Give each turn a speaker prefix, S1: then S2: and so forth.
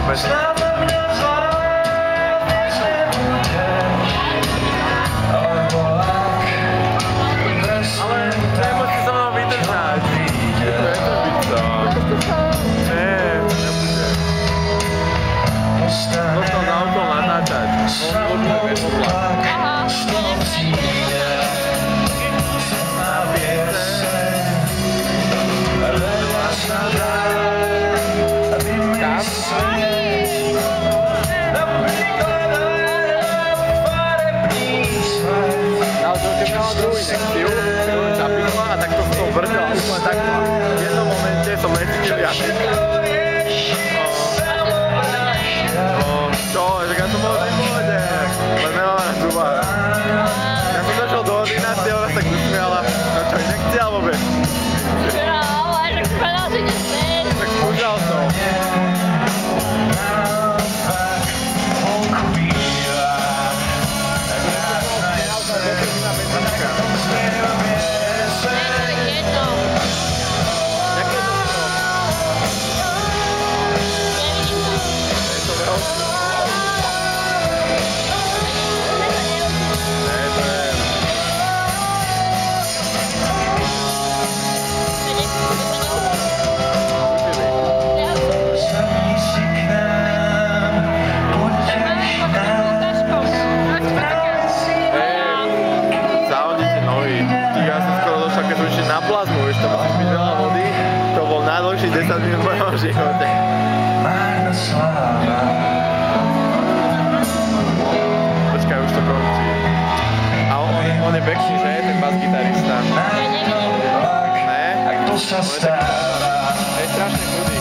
S1: veci. Ale nemusíte sa mnou vydržať. Prečo byť to? Nie, nebude. Dostal na úkol natáčať. On ľudí vepoplak.
S2: Aha,
S1: Druhý nechtil, ktorý zapíchla a takto som vrťal a úplne takto. V jednom momente som necítil jazyk. Čo? Že ja som bol v pohode, len nemám na zubách. Ja som došiel do ordinácie, ona sa tak usmiala. No čo, nechciel vôbec?
S2: ale že povedal, že nesmieš.
S1: Tak skúšal som. Na plazmu, vieš, to musíš byť veľa vody, to bol najdlhší 10 minút v mojom živote. Počkaj, už to končí. A on je pekný, že? Ten bas-gitarista. Ne? On je taký... Je strašne chudý.